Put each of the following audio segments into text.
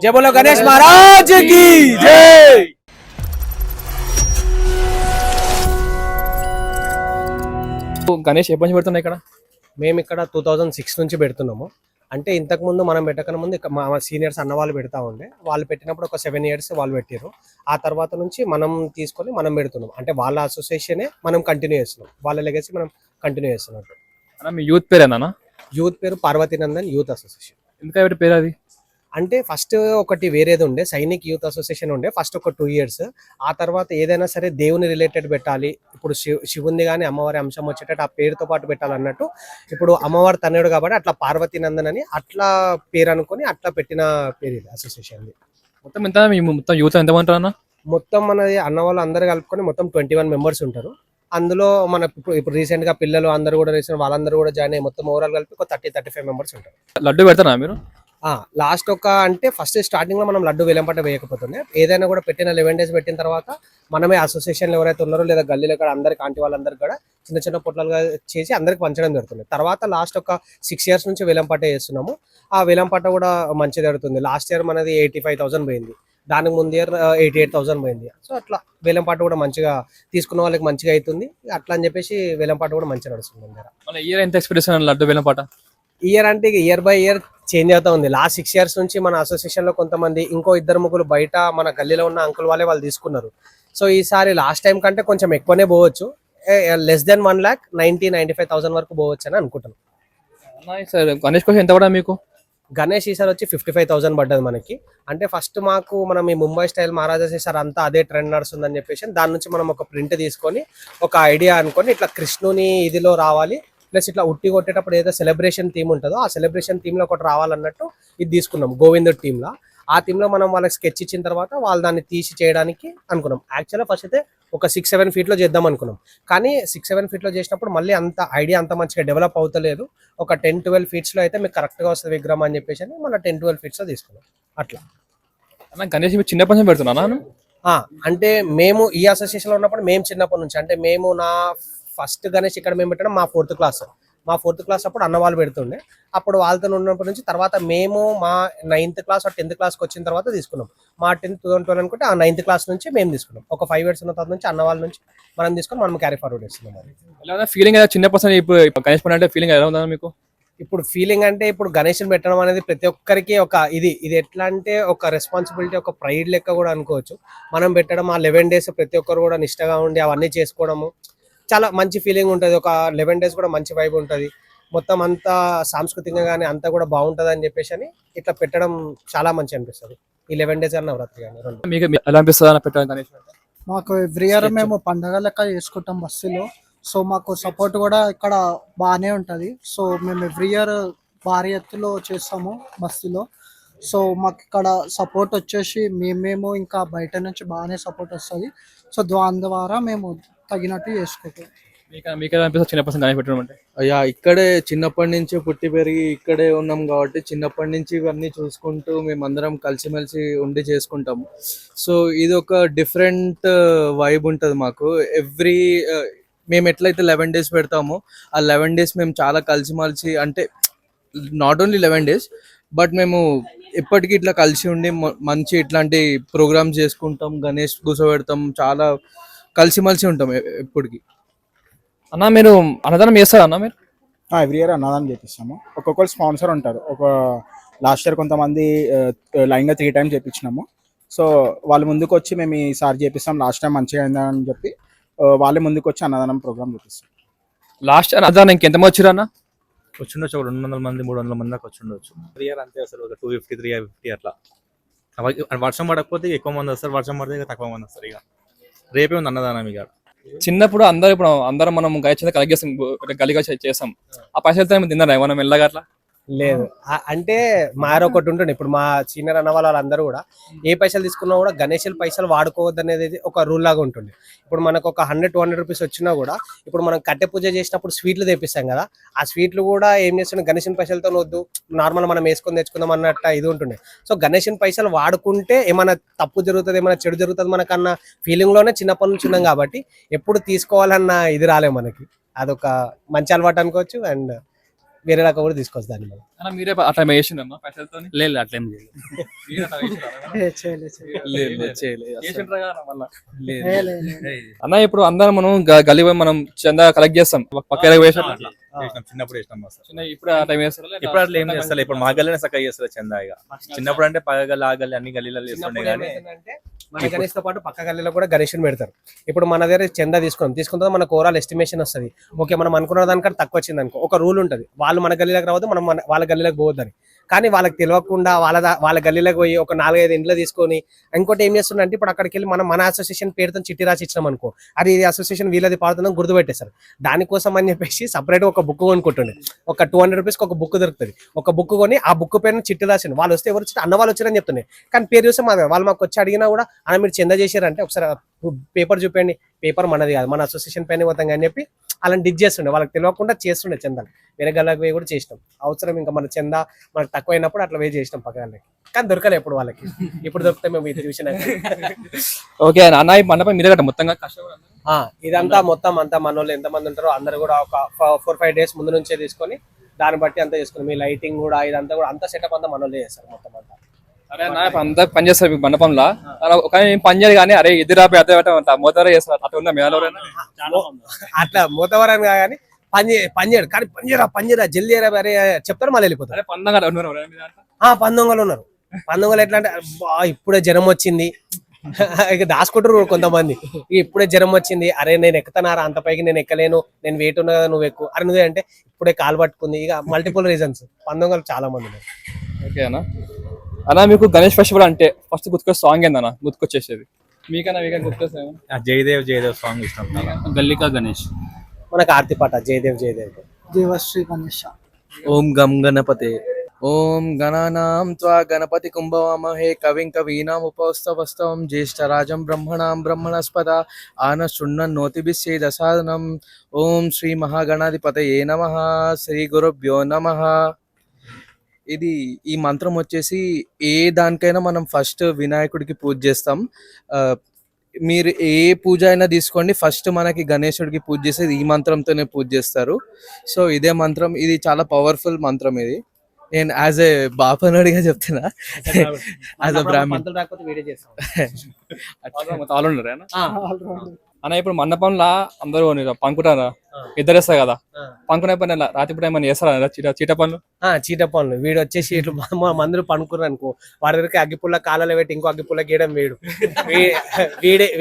జై బోలో గణేష్ మహారాజ్ కి జై. గణేష్ ఎప్పటి నుంచి పెడుతున్నాయి ఇక్కడ? మేము ఇక్కడ 2006 నుంచి పెడుతున్నాము. అంటే ఇంతకు ముందు మనం పెట్టకన ముందు మా సీనియర్స్ అన్న వాళ్ళు పెడతా ఉండే. వాళ్ళు పెట్టినప్పుడు ఒక 7 years వాళ్ళు పెట్టారు. ఆ తర్వాత నుంచి మనం తీసుకొని మనం పెడుతున్నాం. అంటే వాళ్ళ అసోసియేషనే మనం కంటిన్యూ చేస్తున్నాం. వాళ్ళ లెగసీ మనం కంటిన్యూ చేస్తున్నట్టు. మీ యూత్ పేరేనా? యూత్ పేరు పార్వతీనందన్ యూత్ అసోసియేషన్. ఇంకా ఎవరి పేరు అది? అంటే ఫస్ట్ ఒకటి వేరేది ఉండే, సైనిక్ యూత్ అసోసియేషన్ ఉండే ఫస్ట్ ఒక 2 years. ఆ తర్వాత ఏదైనా సరే దేవుని రిలేటెడ్ పెట్టాలి, ఇప్పుడు శివుంది కానీ అమ్మవారి అంశం వచ్చేటట్టు ఆ పేరుతో పాటు పెట్టాలన్నట్టు. ఇప్పుడు అమ్మవారి తనయుడు కాబట్టి అట్లా పార్వతీనందన్ అని అట్లా పేరు అనుకుని అట్లా పెట్టిన పేరు ఇది అసోసియేషన్. మొత్తం ఎంత? మొత్తం యూత్ ఎంతమంది అన్న? మొత్తం మనది అన్న వాళ్ళు అందరు కలుపుకొని మొత్తం 21 members ఉంటారు. అందులో మన ఇప్పుడు రీసెంట్ గా పిల్లలు అందరూ కూడా రీసెంట్ వాళ్ళందరూ కూడా జాయిన్ అయ్యి మొత్తం ఓవరాల్ కలిపి ఒక 30-35 members ఉంటారు. లడ్డు పెడతారా మీరు? లాస్ట్ అంటే ఫస్ట్ స్టార్టింగ్ లో మనం లడ్డు వేలంపాట వేయకపోతుండే, ఏదైనా కూడా పెట్టిన 11 days పెట్టిన తర్వాత మనమే అసోసియేషన్లు ఎవరైతే ఉన్నారో లేదా గల్లీలో ఇక్కడ అందరికి ఆంటీ వాళ్ళందరికీ కూడా చిన్న చిన్న పొట్లాలుగా చేసి అందరికి పంచడం జరుగుతుంది. తర్వాత లాస్ట్ ఒక 6 years నుంచి వేలంపాట చేస్తున్నాము. ఆ వేలంపాట కూడా మంచి జరుగుతుంది. లాస్ట్ ఇయర్ మనది 85,000 పోయింది, దానికి ముందు ఇయర్ 88,000 పోయింది. సో అట్లా వేలంపాట కూడా మంచిగా తీసుకున్న వాళ్ళకి మంచిగా అవుతుంది. అట్లా అని చెప్పేసి వేలంపాట కూడా మంచిగా నడుస్తుంది. ఇయర్ ఎంత ఎక్స్పెక్టేషన్ లడ్డు వేలంపాట? ఇయర్ అంటే ఇయర్ బై ఇయర్ చేంజ్ అవుతా ఉంది. లాస్ట్ 6 years నుంచి మన అసోసియేషన్ లో కొంతమంది ఇంకో 2 బయట మన గల్లీలో ఉన్న అంకుల్ వాళ్ళు తీసుకున్నారు. సో ఈసారి లాస్ట్ టైం కంటే కొంచెం ఎక్కువనే పోవచ్చు, లెస్ దెన్ 1,90,95,000 వరకు పోవచ్చు అని అనుకుంటున్నాను. గణేష్ కోసం ఎంత పడా మీకు? గణేష్ ఈసారి వచ్చి 55,000 పడ్డది మనకి. అంటే ఫస్ట్ మనం ఈ ముంబై స్టైల్ మహారాజా ఈసారి అంతా అదే ట్రెండ్ నడుస్తుందని చెప్పేసి దాని నుంచి మనం ఒక ప్రింట్ తీసుకొని ఒక ఐడియా అనుకొని ఇట్లా కృష్ణుని ఇదిలో రావాలి, ప్లస్ ఇట్లా ఉట్టి కొట్టేటప్పుడు ఏదో సెలబ్రేషన్ థీమ్ ఉంటుందో ఆ సెలబ్రేషన్ థీమ్ లో ఒకటి రావాలన్నట్టు ఇది తీసుకున్నాం. గోవిందుడు టీమ్ లో ఆ టీమ్ లో మనం వాళ్ళకి స్కెచ్ ఇచ్చిన తర్వాత వాళ్ళు దాన్ని తీసి చేయడానికి అనుకున్నాం. యాక్చువల్గా ఫస్ట్ అయితే ఒక 6-7 feet లో చేద్దాం అనుకున్నాం, కానీ 6-7 feet లో చేసినప్పుడు మళ్ళీ అంత ఐడియా అంత మంచిగా డెవలప్ అవుతలేదు. ఒక 10-12 feet లో అయితే మీకు కరెక్ట్ గా వస్తుంది విగ్రహం అని చెప్పేసి మన 10-12 feet లో తీసుకున్నాం. అట్లా గణేష్ చిన్నప్పటి నుంచి పెడుతున్నాను. అంటే మేము ఈ అసోసియేషన్ లో ఉన్నప్పుడు మేము చిన్నప్పటి నుంచి, అంటే మేము నా ఫస్ట్ గణేష్ ఇక్కడ మేము పెట్టడం మా 4th class అప్పుడు అన్న వాళ్ళు పెడుతుండే. అప్పుడు వాళ్ళతో ఉన్నప్పటి నుంచి తర్వాత మేము మా 9th class or 10th class వచ్చిన తర్వాత తీసుకున్నాం. మా 10th 2012 అనుకుంటే ఆ 9th class నుంచి మేము తీసుకున్నాం. ఒక 5 years ఉన్న తర్వాత నుంచి అన్న వాళ్ళ నుంచి మనం తీసుకొని మనం క్యారీ ఫార్వర్డ్ చేస్తున్నాం. ఫీలింగ్ చిన్నప్పటి ఇప్పుడు గణేష్ పండుగ అంటే ఫీలింగ్ ఎలా ఉందా మీకు? ఇప్పుడు ఫీలింగ్ అంటే ఇప్పుడు గణేష్ని పెట్టడం అనేది ప్రతి ఒక్కరికి ఒక ఇది ఎట్లా అంటే ఒక రెస్పాన్సిబిలిటీ, ఒక ప్రైడ్ లెక్క కూడా అనుకోవచ్చు. మనం పెట్టడం ఆ 11 days ప్రతి ఒక్కరు కూడా నిష్టగా ఉండి అవన్నీ చేసుకోవడము చాలా మంచి ఫీలింగ్ ఉంటుంది. ఒక 11 days కూడా మంచి వైబ్ ఉంటుంది. మొత్తం అంతా సాంస్కృతికంగా కానీ అంతా కూడా బాగుంటుంది అని చెప్పేసి అని ఇట్లా పెట్టడం చాలా మంచి అనిపిస్తుంది. ఈ 11 days అన్న నవరాత్రి కానీ మీకు ఎలా అనిపిస్తుంది పెట్టడం గణేష్? మాకు ఎవ్రీ ఇయర్ మేము పండగ లెక్క చేసుకుంటాం బస్సులో. సో మాకు సపోర్ట్ కూడా ఇక్కడ బాగానే ఉంటుంది. సో మేము ఎవ్రీ ఇయర్ భారీ ఎత్తులో చేస్తాము బస్సులో. సో మాకు ఇక్కడ సపోర్ట్ వచ్చేసి మేము ఇంకా బయట నుంచి బాగానే సపోర్ట్ వస్తుంది. సో దాని ద్వారా మేము తగినట్టు చేసుకుంటాం. మీకు అనిపిస్తుంది చిన్నప్పటి గణేష్ పెట్టడం అంటే? అయ్యా ఇక్కడే చిన్నప్పటి నుంచి పుట్టి పెరిగి ఇక్కడే ఉన్నాం కాబట్టి చిన్నప్పటి నుంచి ఇవన్నీ చూసుకుంటూ మేమందరం కలిసిమెలిసి ఉండి చేసుకుంటాము. సో ఇది ఒక డిఫరెంట్ వైబ్ ఉంటుంది మాకు. మేము ఎట్లయితే 11 days పెడతామో ఆ 11 days మేము చాలా కలిసిమెలిసి, అంటే నాట్ ఓన్లీ 11 days బట్ మేము ఎప్పటికీ ఇట్లా కలిసి ఉండి మంచి ఇట్లాంటి ప్రోగ్రామ్స్ చేసుకుంటాం, గణేష్ కూర్చోబెడతాం, చాలా కలిసిమెలిసి ఉంటాం ఎప్పటికీ. అన్న మీరు అన్నదానం చేస్తారా అన్న మీరు? ఎవ్రీ ఇయర్ అన్నదానం చేపిస్తాము. ఒక్కొక్కరు స్పాన్సర్ ఉంటారు. ఒక లాస్ట్ ఇయర్ కొంతమంది లైన్గా 3 times చేపించినాము. సో వాళ్ళు ముందుకు వచ్చి మేము ఈసారి చేపిస్తాం, లాస్ట్ టైం మంచిగా అయిందని చెప్పి వాళ్ళే ముందుకు వచ్చి అన్నదానం ప్రోగ్రామ్ చేపిస్తాం. లాస్ట్ అన్నదానం ఇంకెంతమంది వచ్చారు అన్న? వచ్చిండొచ్చు, ఒక 200 మంది 300 మంది దాకా వచ్చిండొచ్చు. ఇయర్ అంతే అసలు ఒక 250 350 అట్లా. వర్షం పడకపోతే ఎక్కువ మంది వస్తారు, వర్షం పడితే ఇక తక్కువ మంది వస్తారు. ఇక రేపే ఉంది అన్నదానం. ఇక చిన్నప్పుడు అందరం మనం గలిగా చేస్తాం. ఆ పైసలతో తిన్నారా మనం వెళ్ళగా? అట్లా లేదు. అంటే ఒకటి ఉంటుంది. ఇప్పుడు మా సీనియర్ అన్న వాళ్ళందరూ కూడా ఏ పైసలు తీసుకున్నా కూడా గణేషుల పైసలు వాడుకోవద్దు అనేది ఒక రూల్ లాగా ఉంటుంది. ఇప్పుడు మనకు ఒక 100-200 రూపీస్ వచ్చినా కూడా ఇప్పుడు మనం కట్టె పూజ చేసినప్పుడు స్వీట్లు తెప్పిస్తాం కదా, ఆ స్వీట్లు కూడా ఏం చేస్తున్నాం గణేషుని పైసలతో వద్దు, నార్మల్ మనం వేసుకొని తెచ్చుకుందాం అన్నట్టు ఇది ఉంటుంది. సో గణేషుని పైసలు వాడుకుంటే ఏమైనా తప్పు జరుగుతుంది, ఏమైనా చెడు జరుగుతుంది మనకన్నా ఫీలింగ్ లోనే చిన్నప్పటి నుంచి ఉన్నాం కాబట్టి ఎప్పుడు తీసుకోవాలన్న ఇది రాలే మనకి. అదొక మంచి అలవాటు అనుకోవచ్చు. అండ్ వేరేలాగా కూడా తీసుకోవచ్చు దాన్ని మనం. అన్న మీరే అట్లా వేసిందమ్మా పైసలతో లేదు అట్లేం లేదు. అన్న ఇప్పుడు అందరం మనం గల్లీ పోయి మనం చందా కలెక్ట్ చేస్తాం పక్క వేసాం చిన్నప్పుడు వేసినాం సార్. ఇప్పుడు ఆ టైం వేస్తారు ఇప్పుడు అట్లా ఏం చేస్తారు, ఇప్పుడు మా గల్లీనే చక్కగా చేస్తారు చందా. ఇక చిన్నప్పుడు అంటే పక్క గల్లి ఆ గల్లి అన్ని గల్లీలలో చేస్తుండే కానీ మన గణేష్ తో పాటు పక్క గల్లీలో కూడా గణేషుని పెడతారు. ఇప్పుడు మన దగ్గర చందా తీసుకున్న తర్వాత మనకు ఓవరాల్ ఎస్టిమేషన్ వస్తుంది. ఓకే మనం అనుకున్న దానికంటే తక్కువ వచ్చింది అనుకో, ఒక రూల్ ఉంటుంది, వాళ్ళు మన గల్లీలోకి రావద్దు, మనం వాళ్ళ గల్లీలోకి పోవద్దని. కానీ వాళ్ళకి తెలియకుండా వాళ్ళ గల్లీలోకి పోయి ఒక 4-5 ఇంట్లో తీసుకొని ఇంకోటి ఏం చేస్తుందంటే ఇప్పుడు అక్కడికి వెళ్ళి మన అసోసియేషన్ పేరుతో చిట్టి రాసి ఇచ్చినాం అనుకో, అది ఇది అసోసియేషన్ వీళ్ళది పాడుతుందని గుర్తుపెట్టేస్తారు. దానికోసం అని చెప్పేసి సపరేట్ ఒక బుక్ కొనుక్కుంటుండే, ఒక 200 రూపీస్కి ఒక బుక్ దొరుకుతుంది. ఒక బుక్ కొని ఆ బుక్ పేరుని చిట్టి రాసింది. వాళ్ళు వస్తే ఎవరు వచ్చి అన్న వాళ్ళు వచ్చారని చెప్తున్నాయి, కానీ పేరు చూస్తే మాది. వాళ్ళు మాకు వచ్చి అడిగినా కూడా అన్న మీరు చందా చేశారంటే ఒకసారి పేపర్ చూపండి, పేపర్ మనది కాదు, మన అసోసియేషన్ పైన పోతాం అని చెప్పి అలా డిజ్ చేస్తుండే. వాళ్ళకి తెలియకుండా చేస్తుండే చందాలు. వేరే గల్లకు పోయి కూడా చేసినాం. అవసరం ఇంకా మన చందా మనకు తక్కువైనప్పుడు అట్లా పోయి చేసినాం పక్క గల్లకి, కానీ దొరకలే ఎప్పుడు వాళ్ళకి. ఇప్పుడు దొరికితే మేము ఇది చూసినా. ఓకే అన్న ఈ మండపం మీరే కట్ట మొత్తంగా కష్టపడి ఇదంతా మొత్తం అంతా మన వాళ్ళు ఎంతమంది ఉంటారో అందరు కూడా ఒక 4-5 డేస్ ముందు నుంచే తీసుకొని దాన్ని బట్టి అంతా చేసుకుని మీ లైటింగ్ కూడా ఇదంతా కూడా అంతా సెటప్ అంతా మన వాళ్ళే చేస్తారు మొత్తం అంతా. అరే అన్న అంతా పని చేస్తారు మీకు మండపంలో, కానీ పని చేయదు కానీ అరే ఎదురాపి అత మోతారా చేస్తారు అట్లా ఉందా మేము ఎవరైనా అట్లా మూతవరని కానీ పని చేయడు, కానీ పని చేయరా జల్దీ చేయరా అరే చెప్తారు మళ్ళీ వెళ్ళిపోతారు. అరే పందంగా ఉన్నారు పందొంగలు ఉన్నారు. పందొంగలు ఎట్లా అంటే ఇప్పుడే జ్వరం వచ్చింది ఇక దాచుకుంటారు కొంతమంది. ఇప్పుడే జ్వరం వచ్చింది, అరే నేను ఎక్కుతానారా అంత పైకి నేను ఎక్కలేను, నేను వెయిట్ ఉన్నా కదా నువ్వు ఎక్కువ అని నువ్వే అంటే ఇప్పుడే కాలు పట్టుకుంది. ఇక మల్టిపుల్ రీజన్స్ పందొంగలు చాలా మంది ఉన్నారు. ఓకే అన్న మీకు గణేష్ ఫెస్టివల్ అంటే ఫస్ట్ గుర్తుకొచ్చే సాంగ్ ఏందన్న గుర్తుకొచ్చేసేది మీకన్నా గుర్తుకొస్తాయి? జయదేవ్ సాంగ్ ఇష్టం. గల్లికా గణేష్, మనకు ఆర్తి పాట జయదేవ్ దేవశ్రీ గణేష. ఓం గం గణపతే ఓం గణానాం త్వా గణపతి కుంభవామహే కవిం కవీనాం ఉపస్తవస్తవం జ్యేష్ఠరాజం బ్రహ్మణాం బ్రహ్మణస్పద ఆనశృణ్వన్నోతిభిశ్చేదసాదనం. ఓం శ్రీ మహాగణాధిపతయే నమః. శ్రీ గురుభ్యో నమః. ఈ మంత్రం వచ్చేసి ఏ దానికైనా మనం ఫస్ట్ వినాయకుడికి పూజ చేస్తాం. మీరు ఏ పూజ అయినా తీసుకోండి, ఫస్ట్ మనకి గణేశుడికి పూజ చేసేది ఈ మంత్రంతోనే పూజ చేస్తారు. సో ఇదే మంత్రం, ఇది చాలా పవర్ఫుల్ మంత్రం. ఇది నేను యాజ్ ఏ బాపనుడిగా చెప్తున్నా, యాజ్ అ బ్రాహ్మణ్. అన్న ఇప్పుడు మండపంలో అందరూ పండుకుంటారా, ఇద్దరేస్తారు కదా, పండుకునే పని రాత్రి ఏమైనా చేస్తారా చీట పనులు? చీట పనులు వీడు వచ్చేసి ఇట్లు మందులు పనుకున్నారు అనుకో, వాడి దగ్గరికి అగ్గిపుల్ల కాలలో పెట్టి ఇంకో అగ్గిపుల్ల గీయడం వీడు.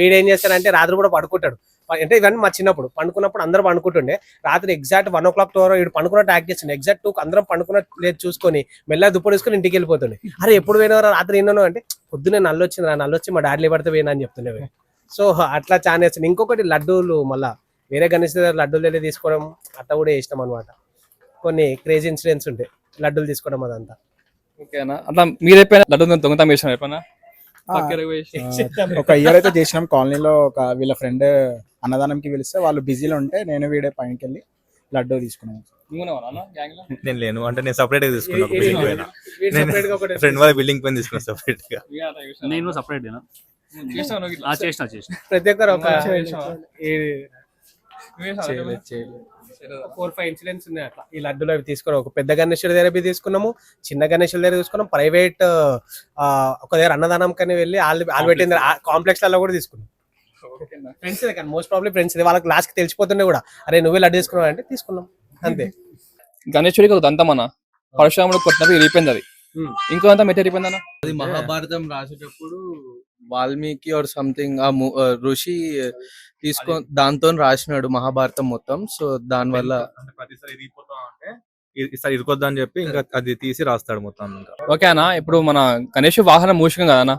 వీడేం చేస్తాడంటే రాత్రి కూడా పడుకుంటాడు. అంటే ఇవన్నీ మా చిన్నప్పుడు పండుకున్నప్పుడు అందరూ పండుకుంటుండే. రాత్రి ఎగ్జాక్ట్ 1 o'clock 2 వీడు పండుకున్నట్టు యాక్ట్ చేస్తుండే. ఎగ్జాక్ట్ 2 అందరం పండుకున్నట్టు లేదు చూసుకొని మెల్లగా దుప్పటి తీసుకొని ఇంటికి వెళ్ళిపోతుండే. అరే ఎప్పుడు పోయినవరా రాత్రి ఎన్నో అంటే పొద్దున్నే నల్లొచ్చింది రా, నల్లొచ్చి మా డాడీ పడితే పోయినా అని చెప్తుండే. సో అట్లా చాలా చేస్తుంది. ఇంకొకటి లడ్డూలు, మళ్ళా వేరే గణేష్ దగ్గర లడ్డూలు వెళ్ళి తీసుకోవడం అట్లా కూడా ఇష్టం అనమాట. కొన్ని క్రేజీ ఇన్సిడెంట్స్ ఉంటాయి లడ్డూలు తీసుకోవడం అదంతా. ఓకేనా అట్లా మీరు ఎప్పుడైనా లడ్డూ దొంగతనం చేసిన ఎప్పుడైనా? ఒక ఇయర్ అయితే చేసినాం. కాలనీలో ఒక వీళ్ళ ఫ్రెండ్ అన్నదానంకి పిలిస్తే వాళ్ళు బిజీలో ఉంటే నేను వీడే పైకి వెళ్ళి లడ్డూ తీసుకున్నాను. నేను లేను అంటే నేను సపరేట్ గా తీసుకున్నాను. ఫ్రెండ్ వాళ్ళ బిల్డింగ్ పైన తీసుకున్నాను సపరేట్ గా. నేను సపరేట్ చేసిన ప్రతి ఒక్కరు ఒక 4-5 ఇన్సిడెంట్స్ ఉన్నాయి అట్లా ఈ లడ్డూలు అవి తీసుకున్నాం. ఒక పెద్ద గణేశుడి దగ్గర తీసుకున్నాము, చిన్న గణేశుడి దగ్గర తీసుకున్నాం, ప్రైవేట్ ఒక దగ్గర అన్నదానం కానీ వెళ్ళి వాళ్ళు పెట్టిన కాంప్లెక్స్ లలో కూడా తీసుకున్నాం. ఫ్రెండ్స్ కానీ మోస్ట్ ప్రాబ్లీ ఫ్రెండ్స్ వాళ్ళకి లాస్ట్ కి తెలిసిపోతుండే కూడా, అరే నువ్వే లడ్డు తీసుకున్నావు అంటే తీసుకున్నాం అంతే. గణేశుడికి ఒక దంతం అన్న పరశురాముడు కొట్టినప్పుడు ఇరిగిపోయింది, అది ఇంకో అంతా మెటీరియల్ అయిపోయింది అన్న. అది మహాభారతం రాసేటప్పుడు వాల్మీకి ఆర్ సంథింగ్ ఋషి దాంతో రాసినాడు మహాభారతం మొత్తం. సో దాని వల్ల ప్రతిసారి ఇరిగిపోతా ఉంటే ఈసారి ఇరుకొద్దా అని చెప్పి ఇంకా అది తీసి రాస్తాడు మొత్తం. ఓకే అన్న ఇప్పుడు మన గణేష్ వాహనం మూషికం కదా అన్న,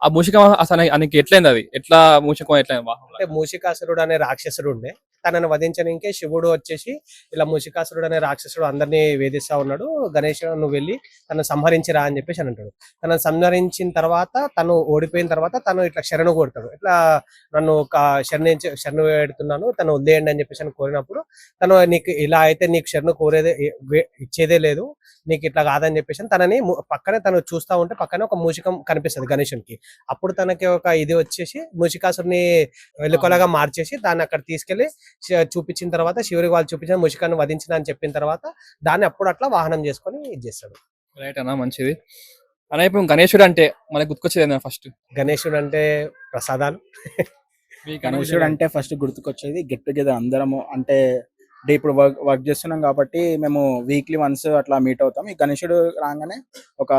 ఆ మూషికం అసలు ఆయనకి ఎట్లయింది, అది ఎట్లా మూషికం ఎట్లయింది వాహనం? అంటే మూషికాసురుడు అనే రాక్షసుడు ఉండే, తనను వధించడానికి శివుడు వచ్చేసి ఇలా మూషికాసురుడు అనే రాక్షసుడు అందరినీ వేధిస్తా ఉన్నాడు. గణేష్ నువ్వు వెళ్ళి తను సంహరించిరా అని చెప్పేసి అని అంటాడు. తనను సంహరించిన తర్వాత తను ఓడిపోయిన తర్వాత తను ఇట్లా శరణు కోరుతాడు. ఇట్లా నన్ను ఒక శరణు వేడుతున్నాను, తను వదిలేయండి అని చెప్పేసి అని కోరినప్పుడు తను నీకు ఇలా అయితే నీకు శరణు కోరేదే ఇచ్చేదే లేదు, నీకు ఇట్లా కాదని చెప్పేసి తనని పక్కనే తను చూస్తా ఉంటే పక్కనే ఒక మూషికం కనిపిస్తుంది గణేశునికి. అప్పుడు తనకి ఒక ఇది వచ్చేసి మూషికాసురుని వెలుకొలగా మార్చేసి దాన్ని అక్కడ తీసుకెళ్లి చూపించిన తర్వాత శివుడికి వాళ్ళు చూపించిన ముషికాన్ని వధించిన అని చెప్పిన తర్వాత దాన్ని అప్పుడు అట్లా వాహనం చేసుకొని ఇది చేస్తాడు. రైట్ అన్న, మంచిది అన్న. ఇప్పుడు గణేశుడు అంటే మనకు గుర్తుకొచ్చేది ఫస్ట్? గణేశుడు అంటే ప్రసాదాలు. గణేశుడు అంటే ఫస్ట్ గుర్తుకొచ్చేది గెట్ టుగెదర్ అందరము. అంటే ఇప్పుడు వర్క్ చేస్తున్నాం కాబట్టి మేము వీక్లీ వన్స్ అట్లా మీట్ అవుతాం. ఈ గణేశుడు రాగానే ఒక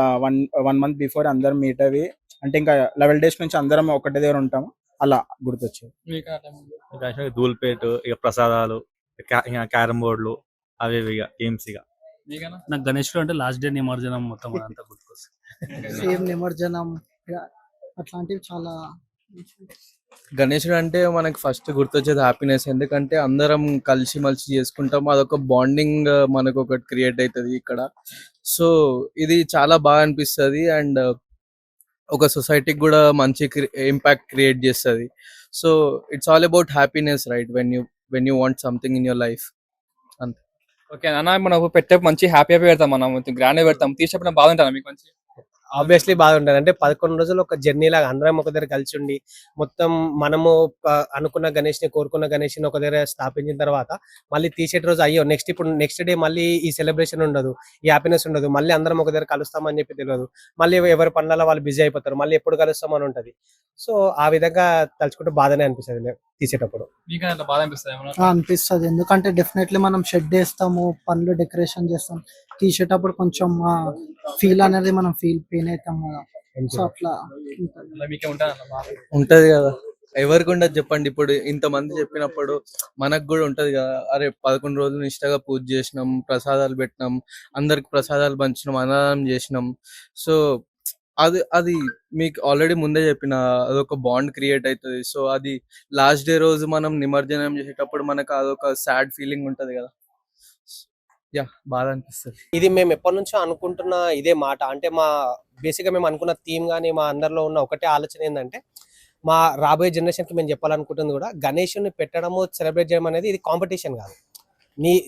వన్ మంత్ బిఫోర్ అందరం మీట్ అవి, అంటే ఇంకా 11 days నుంచి అందరం ఒకటే దగ్గర ఉంటాము. అలా గుర్తొచ్చేది. ధూల్పేట్, ఇక ప్రసాదాలు, ఇక క్యారమ్ బోర్డులు, అవి ఇవి ఇక గేమ్స్. ఇక నాకు గణేశుడు అంటే లాస్ట్ డే నిమజ్జనం మొత్తం అంతా గుర్తుకొస్తుంది. సేమ్ నిమజ్జనం అట్లాంటివి చాలా. గణేశుడు అంటే మనకు ఫస్ట్ గుర్తొచ్చేది హ్యాపీనెస్. ఎందుకంటే అందరం కలిసి మలిసి చేసుకుంటాం, అదొక బాండింగ్ మనకు ఒకటి క్రియేట్ అవుతుంది ఇక్కడ. సో ఇది చాలా బాగా అనిపిస్తుంది అండ్ ఒక సొసైటీకి కూడా మంచి ఇంపాక్ట్ క్రియేట్ చేస్తుంది. So it's all about happiness, right? When you want something in your life. అంతే. ఓకే అన్న, మనం పెట్టే మంచి హ్యాపీ పెడతాం, మనం గ్రాండ్ పెడతాం. తీసేప్పుడు బాగుంటుందా మీకు? మంచి ఆబ్వియస్లీ బాగుంటుంది. అంటే 11 రోజులు ఒక జర్నీ లాగా అందరం ఒక దగ్గర కలిసి ఉండి మొత్తం మనము అనుకున్న గణేష్ని కోరుకున్న గణేష్ని ఒక దగ్గర స్థాపించిన తర్వాత మళ్ళీ తీసేటి రోజు అయ్యో నెక్స్ట్ డే మళ్ళీ ఈ సెలబ్రేషన్ ఉండదు, ఈ హ్యాపీనెస్ ఉండదు, మళ్ళీ అందరం ఒక దగ్గర కలుస్తామని చెప్పి తెలియదు. మళ్ళీ ఎవరి పనులలో వాళ్ళు బిజీ అయిపోతారు, మళ్ళీ ఎప్పుడు కలుస్తామని ఉంటది. సో ఆ విధంగా తలుచుకుంటే బాధనే అనిపిస్తుంది తీసేటప్పుడు. మీకు అట్లా బాధ అనిపిస్తుంది? అనిపిస్తుంది, ఎందుకంటే డెఫినెట్లీ మనం షెడ్ వేస్తాము, పనులు డెకరేషన్ చేస్తాం, తీసేటప్పుడు కొంచెం ఫీల్ అనేది మనం పెయిన్ అవుతాం కదా. సో అట్లా మీకే ఉంటుంది ఉంటది కదా, ఎవరికి ఉండదు చెప్పండి. ఇప్పుడు ఇంతమంది చెప్పినప్పుడు మనకు కూడా ఉంటది కదా, అరే 11 రోజులు నిష్టగా పూజ చేసినాం, ప్రసాదాలు పెట్టినాం, అందరికి ప్రసాదాలు పంచినాం, అన్నదానం చేసినాం. సో అది మీకు ఆల్రెడీ ముందే చెప్పిన, అదొక బాండ్ క్రియేట్ అవుతుంది. సో అది లాస్ట్ డే రోజు మనం నిమజ్జనం చేసేటప్పుడు మనకు అదొక సాడ్ ఫీలింగ్ ఉంటది కదా. యా, బాధ అనిపిస్తుంది. ఇది మేము ఎప్పటి నుంచో అనుకుంటున్న ఇదే మాట. అంటే మా బేసిక్గా మేము అనుకున్న థీమ్ కానీ మా అందరిలో ఉన్న ఒకటే ఆలోచన ఏంటంటే, మా రాబోయే జనరేషన్కి మేము చెప్పాలనుకుంటుంది కూడా, గణేషుని పెట్టడము సెలబ్రేట్ చేయడం అనేది ఇది కాంపిటీషన్ కాదు.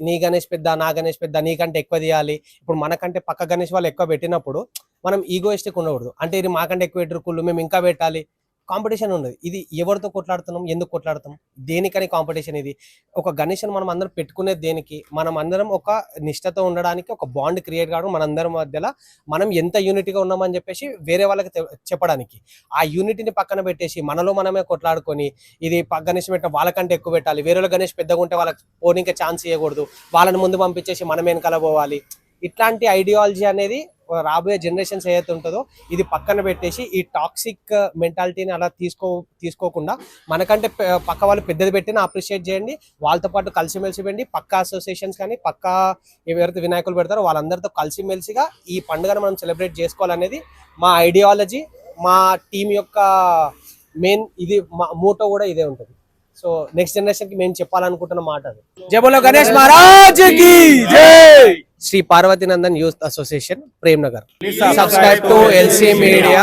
నీ గణేష్ పెద్ద, నా గణేష్ పెద్ద, నీకంటే ఎక్కువ తీయాలి. ఇప్పుడు మనకంటే పక్క గణేష్ వాళ్ళు ఎక్కువ పెట్టినప్పుడు మనం ఈగోయిస్టిక్ ఉండకూడదు. అంటే ఇది మాకంటే ఎక్కువ పెట్టరు కుళ్ళు, మేము ఇంకా పెట్టాలి. కాంపిటీషన్ ఉండదు. ఇది ఎవరితో కొట్లాడుతున్నాం, ఎందుకు కొట్లాడుతాం, దేనికని కాంపిటీషన్? ఇది ఒక గణేష్ని మనం అందరం పెట్టుకునేది దేనికి? మనం అందరం ఒక నిష్టతో ఉండడానికి, ఒక బాండ్ క్రియేట్ కావడం, మనందరం మధ్యలో మనం ఎంత యూనిటీగా ఉన్నామని చెప్పేసి వేరే వాళ్ళకి చెప్పడానికి. ఆ యూనిటీని పక్కన పెట్టేసి మనలో మనమే కొట్లాడుకొని ఇది గణేష్ పెట్టిన వాళ్ళకంటే ఎక్కువ పెట్టాలి, వేరే గణేష్ పెద్దగా ఉంటే వాళ్ళకి పోనీకే ఛాన్స్ ఇవ్వకూడదు, వాళ్ళని ముందు పంపించేసి మనం వెనకాల పోవాలి. ఇట్లాంటి ఐడియాలజీ అనేది రాబోయే జనరేషన్స్ ఏదైతే ఉంటుందో ఇది పక్కన పెట్టేసి ఈ టాక్సిక్ మెంటాలిటీని అలా తీసుకోకుండా మనకంటే పక్క వాళ్ళు పెద్దది పెట్టినా అప్రిషియేట్ చేయండి, వాళ్ళతో పాటు కలిసిమెలిసి పెండి. పక్క అసోసియేషన్స్ కానీ పక్క ఎవరైతే వినాయకులు పెడతారో వాళ్ళందరితో కలిసిమెలిసిగా ఈ పండుగను మనం సెలబ్రేట్ చేసుకోవాలనేది మా ఐడియాలజీ. మా టీం యొక్క మెయిన్ ఇది మా మోటో కూడా ఇదే ఉంటుంది. సో నెక్స్ట్ జనరేషన్ కి మేము చెప్పాలనుకుంటున్న మాట అది. జై బోలో గణేష్ మహారాజ్ కి జై. Shri Parvatinandan youth association, Prem Nagar. Subscribe to LC media.